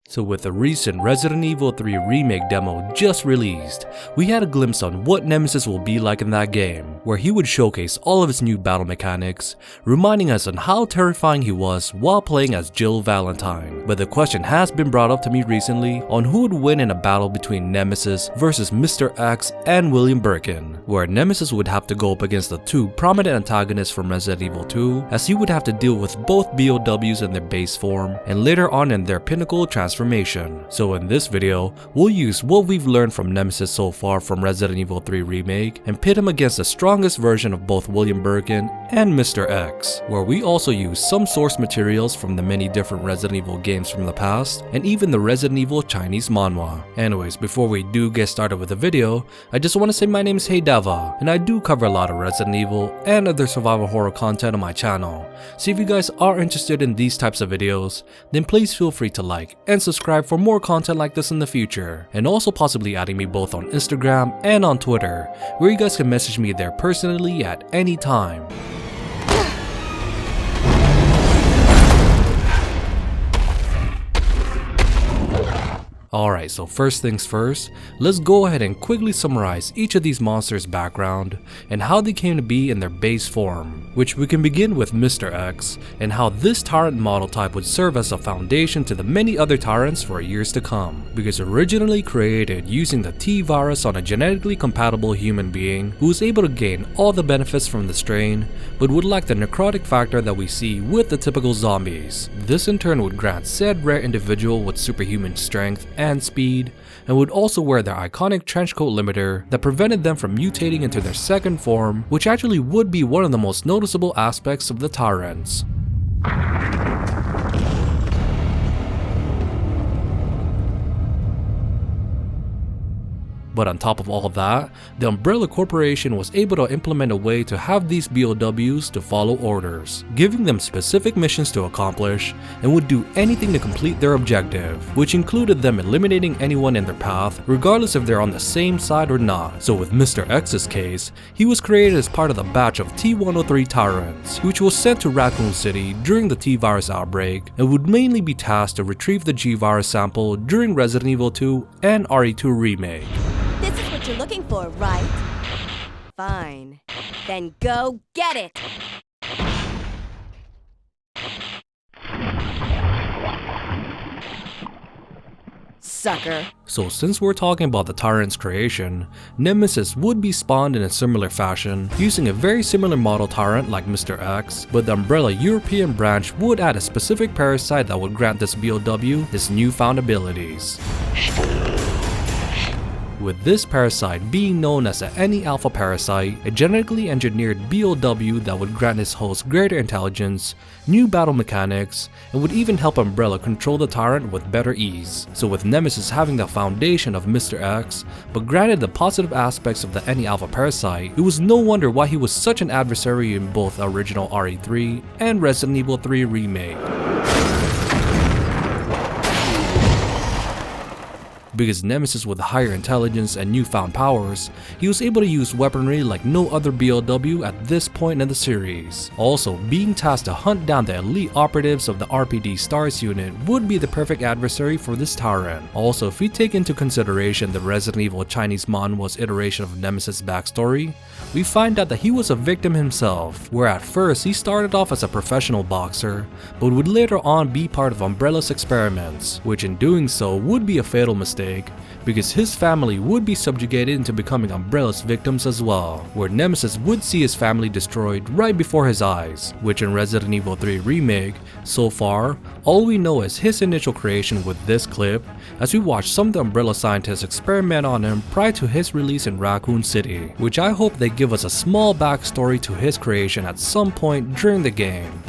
So with the recent Resident Evil 3 Remake demo just released, we had a glimpse on what Nemesis will be like in that game, where he would showcase all of his new battle mechanics, reminding us on how terrifying he was while playing as Jill Valentine. But the question has been brought up to me recently on who would win in a battle between Nemesis versus Mr. X and William Birkin, where Nemesis would have to go up against the two prominent antagonists from Resident Evil 2, as he would have to deal with both b.o.ws in their base form and later on in their pinnacle transformation. So in this video, we'll use what we've learned from Nemesis so far from Resident Evil 3 Remake and pit him against the strongest version of both William Birkin and Mr. X, where we also use some source materials from the many different Resident Evil games from the past and even the Resident Evil Chinese manhwa. Anyways, before we do get started with the video, I just want to say my name is DeVuH and I do cover a lot of Resident Evil and other survival horror content on my channel. So if you guys are interested in these types of videos, then please feel free to like and subscribe for more content like this in the future, and also possibly adding me both on Instagram and on Twitter, where you guys can message me there personally at any time. Alright, so first things first, let's go ahead and quickly summarize each of these monsters' background and how they came to be in their base form, which we can begin with Mr. X and how this Tyrant model type would serve as a foundation to the many other Tyrants for years to come, because originally created using the T virus on a genetically compatible human being who was able to gain all the benefits from the strain but would lack the necrotic factor that we see with the typical zombies. This in turn would grant said rare individual with superhuman strength and speed, and would also wear their iconic trenchcoat limiter that prevented them from mutating into their second form, which actually would be one of the most noticeable aspects of the Tyrants. But on top of all that, the Umbrella Corporation was able to implement a way to have these b.o.ws to follow orders, giving them specific missions to accomplish, and would do anything to complete their objective, which included them eliminating anyone in their path, regardless if they're on the same side or not. So with Mr. X's case, he was created as part of the batch of T-103 Tyrants, which was sent to Raccoon City during the T-Virus outbreak, and would mainly be tasked to retrieve the G-Virus sample during Resident Evil 2 and RE2 Remake. This is what you're looking for, right? Fine. Then go get it! Sucker. So since we're talking about the Tyrant's creation, Nemesis would be spawned in a similar fashion, using a very similar model Tyrant like Mr. X, but the Umbrella European branch would add a specific parasite that would grant this b.o.w its newfound abilities, with this parasite being known as the Any Alpha parasite, a genetically engineered b.o.w that would grant its host greater intelligence, new battle mechanics, and would even help Umbrella control the Tyrant with better ease. So with Nemesis having the foundation of Mr. X, but granted the positive aspects of the Any Alpha parasite, it was no wonder why he was such an adversary in both the original RE3 and Resident Evil 3 Remake. Because Nemesis with higher intelligence and newfound powers, he was able to use weaponry like no other b.o.w at this point in the series. Also, being tasked to hunt down the elite operatives of the RPD STARS unit would be the perfect adversary for this Tyrant. Also, if we take into consideration the Resident Evil Chinese manhwa's iteration of Nemesis' backstory, we find out that he was a victim himself, where at first he started off as a professional boxer, but would later on be part of Umbrella's experiments, which in doing so would be a fatal mistake, because his family would be subjugated into becoming Umbrella's victims as well, where Nemesis would see his family destroyed right before his eyes, which in Resident Evil 3 Remake, so far, all we know is his initial creation with this clip, as we watch some of the Umbrella scientists experiment on him prior to his release in Raccoon City, which I hope they give us a small backstory to his creation at some point during the game.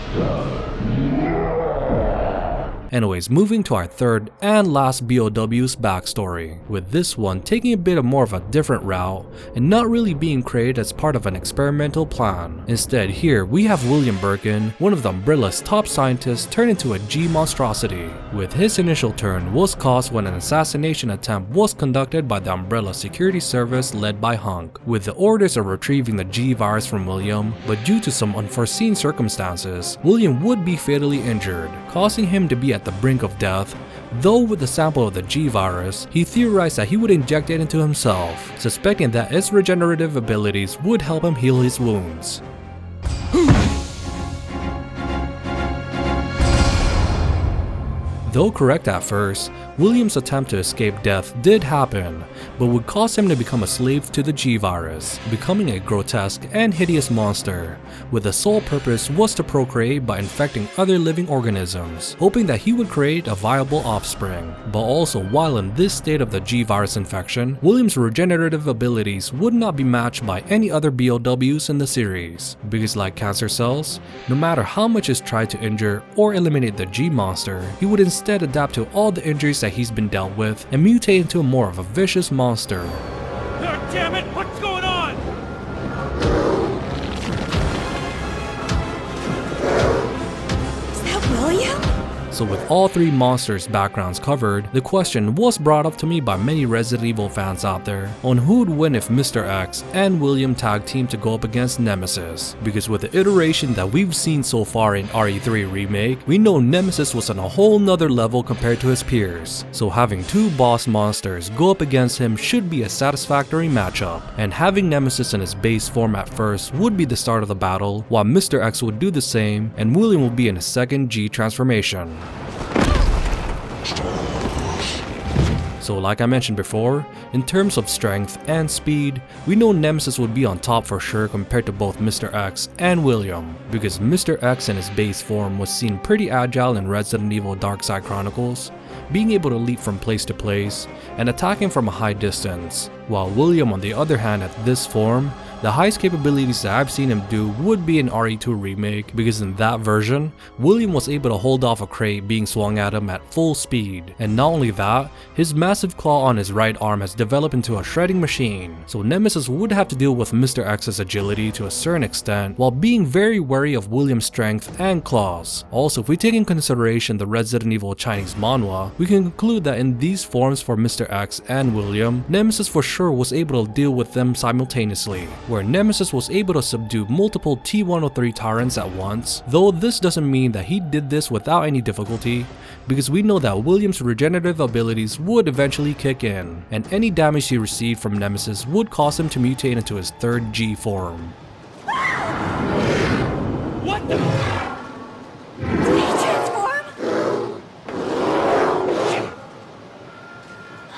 Anyways, moving to our third and last b.o.w's backstory, with this one taking a bit more of a different route and not really being created as part of an experimental plan. Instead, here we have William Birkin, one of the Umbrella's top scientists, turned into a G monstrosity, with his initial turn was caused when an assassination attempt was conducted by the Umbrella security service led by Hunk, with the orders of retrieving the G virus from William, but due to some unforeseen circumstances, William would be fatally injured, causing him to be at the brink of death, Though with a sample of the G-Virus, he theorized that he would inject it into himself, suspecting that its regenerative abilities would help him heal his wounds. Though correct at first, William's attempt to escape death did happen, but would cause him to become a slave to the G-Virus, becoming a grotesque and hideous monster, with the sole purpose was to procreate by infecting other living organisms, hoping that he would create a viable offspring. But also, while in this state of the G-Virus infection, William's regenerative abilities would not be matched by any other b.o.ws in the series, because like cancer cells, no matter how much is tried to injure or eliminate the G-monster, he would instead adapt to all the injuries that he's been dealt with and mutate into more of a vicious monster. God damn it! What's going on? Is that William? So with all three monsters' backgrounds covered, the question was brought up to me by many Resident Evil fans out there on who would win if Mr. X and William tag team to go up against Nemesis. Because with the iteration that we've seen so far in RE3 Remake, we know Nemesis was on a whole nother level compared to his peers. So having two boss monsters go up against him should be a satisfactory matchup, and having Nemesis in his base form at first would be the start of the battle, while Mr. X would do the same and William will be in his second G transformation. So like I mentioned before, in terms of strength and speed, we know Nemesis would be on top for sure compared to both Mr. X and William, because Mr. X in his base form was seen pretty agile in Resident Evil Darkside Chronicles, being able to leap from place to place and attacking from a high distance, while William on the other hand at this form, the highest capabilities that I've seen him do would be in RE2 Remake, because in that version, William was able to hold off a crate being swung at him at full speed, and not only that, his massive claw on his right arm has developed into a shredding machine, so Nemesis would have to deal with Mr. X's agility to a certain extent while being very wary of William's strength and claws. Also, if we take in consideration the Resident Evil Chinese manhwa, we can conclude that in these forms for Mr. X and William, Nemesis for sure was able to deal with them simultaneously, where Nemesis was able to subdue multiple T-103 Tyrants at once, though this doesn't mean that he did this without any difficulty, because we know that William's regenerative abilities would eventually kick in, and any damage he received from Nemesis would cause him to mutate into his third G form. What the? Did he transform?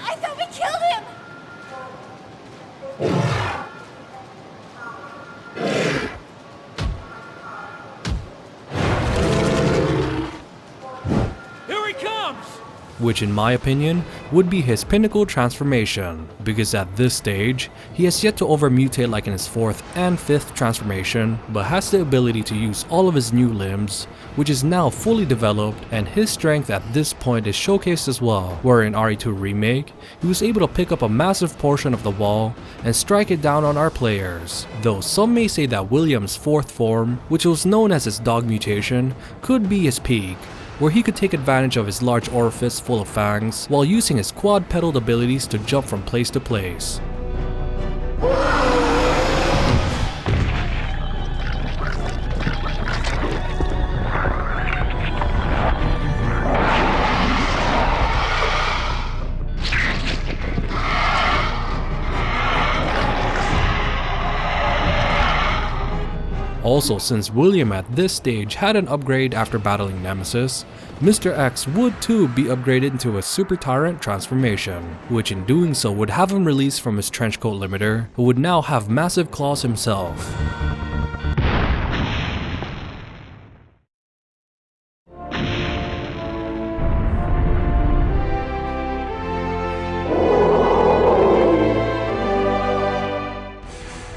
I thought we killed him! Which in my opinion would be his pinnacle transformation, because at this stage, he has yet to overmutate like in his 4th and 5th transformation, but has the ability to use all of his new limbs, which is now fully developed, and his strength at this point is showcased as well, where in RE2 Remake, he was able to pick up a massive portion of the wall and strike it down on our players, though some may say that William's 4th form, which was known as his dog mutation, could be his peak, where he could take advantage of his large orifice full of fangs while using his quad-pedaled abilities to jump from place to place. Also, since William at this stage had an upgrade after battling Nemesis, Mr. X would too be upgraded into a Super Tyrant transformation, which in doing so would have him released from his trenchcoat limiter, who would now have massive claws himself.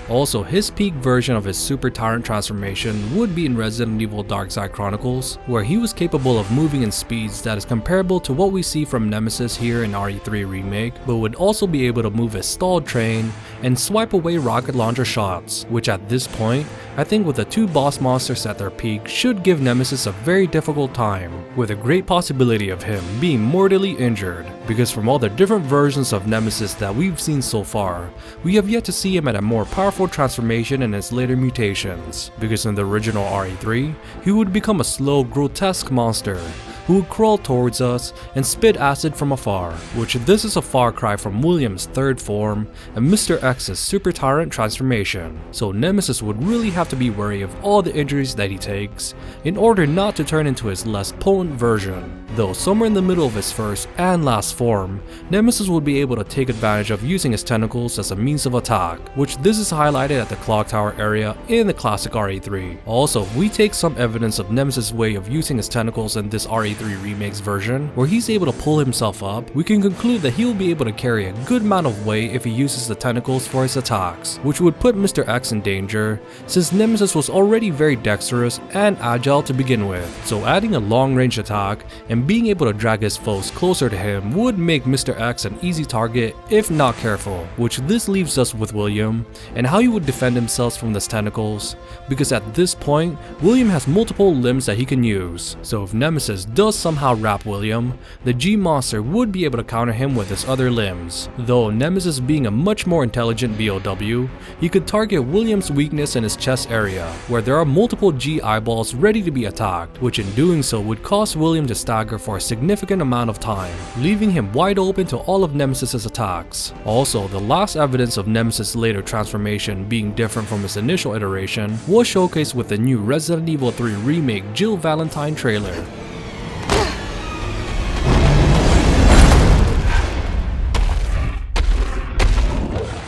Also, his peak version of his Super Tyrant transformation would be in Resident Evil Darkside Chronicles, where he was capable of moving in speeds that is comparable to what we see from Nemesis here in RE3 Remake, but would also be able to move his stalled train and swipe away rocket launcher shots, which at this point, I think with the two boss monsters at their peak should give Nemesis a very difficult time, with a great possibility of him being mortally injured, because from all the different versions of Nemesis that we've seen so far, we have yet to see him at a more powerful transformation in his later mutations, because in the original RE3, he would become a slow, grotesque monster, who would crawl towards us and spit acid from afar, which this is a far cry from William's third form and Mr. X's Super Tyrant transformation, so Nemesis would really have to be wary of all the injuries that he takes in order not to turn into his less potent version. Though somewhere in the middle of his first and last form, Nemesis would be able to take advantage of using his tentacles as a means of attack, which this is highlighted at the clock tower area in the classic RE3. Also, if we take some evidence of Nemesis' way of using his tentacles in this RE3 Remake's version, where he's able to pull himself up, we can conclude that he'll be able to carry a good amount of weight if he uses the tentacles for his attacks, which would put Mr. X in danger since Nemesis was already very dexterous and agile to begin with. So adding a long range attack and being able to drag his foes closer to him would make Mr. X an easy target if not careful, which this leaves us with William and how he would defend himself from his tentacles, because at this point William has multiple limbs that he can use, so if Nemesis does somehow wrap William, the G-monster would be able to counter him with his other limbs. Though Nemesis being a much more intelligent b.o.w, he could target William's weakness in his chest area, where there are multiple G-eyeballs ready to be attacked, which in doing so would cause William to stagger for a significant amount of time, leaving him wide open to all of Nemesis's attacks. Also, the last evidence of Nemesis' later transformation being different from his initial iteration was showcased with the new Resident Evil 3 Remake Jill Valentine trailer.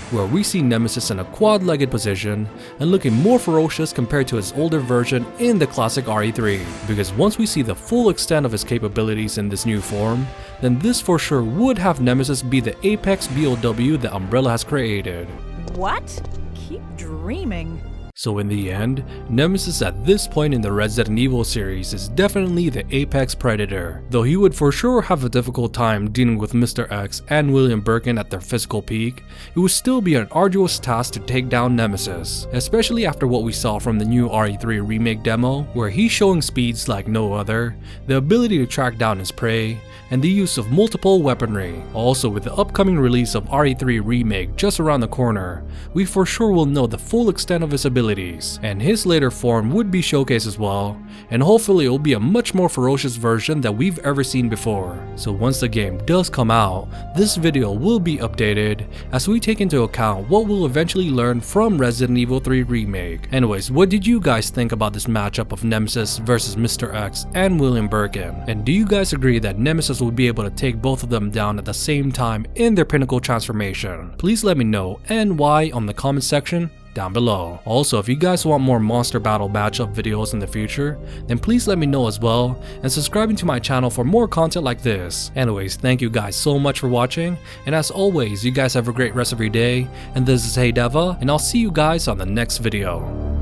Where we see Nemesis in a quad-legged position and looking more ferocious compared to his older version in the classic RE3, because once we see the full extent of his capabilities in this new form, then this for sure would have Nemesis be the apex b.o.w that Umbrella has created. What? Keep dreaming. So in the end, Nemesis at this point in the Resident Evil series is definitely the apex predator, though he would for sure have a difficult time dealing with Mr. X and William Birkin at their physical peak. It would still be an arduous task to take down Nemesis, especially after what we saw from the new RE3 Remake demo, where he's showing speeds like no other, the ability to track down his prey, and the use of multiple weaponry. Also, with the upcoming release of RE3 Remake just around the corner, we for sure will know the full extent of his abilities, and his later form would be showcased as well, and hopefully it will be a much more ferocious version that we've ever seen before. So once the game does come out, this video will be updated as we take into account what we'll eventually learn from Resident Evil 3 Remake. Anyways, what did you guys think about this matchup of Nemesis versus Mr. X and William Birkin? And do you guys agree that Nemesis would be able to take both of them down at the same time in their pinnacle transformation? Please let me know and why on the comment section down below. Also, if you guys want more monster battle matchup videos in the future, then please let me know as well, and subscribing to my channel for more content like this. Anyways, thank you guys so much for watching, and as always, you guys have a great rest of your day, and this is Hey DeVuH, and I'll see you guys on the next video.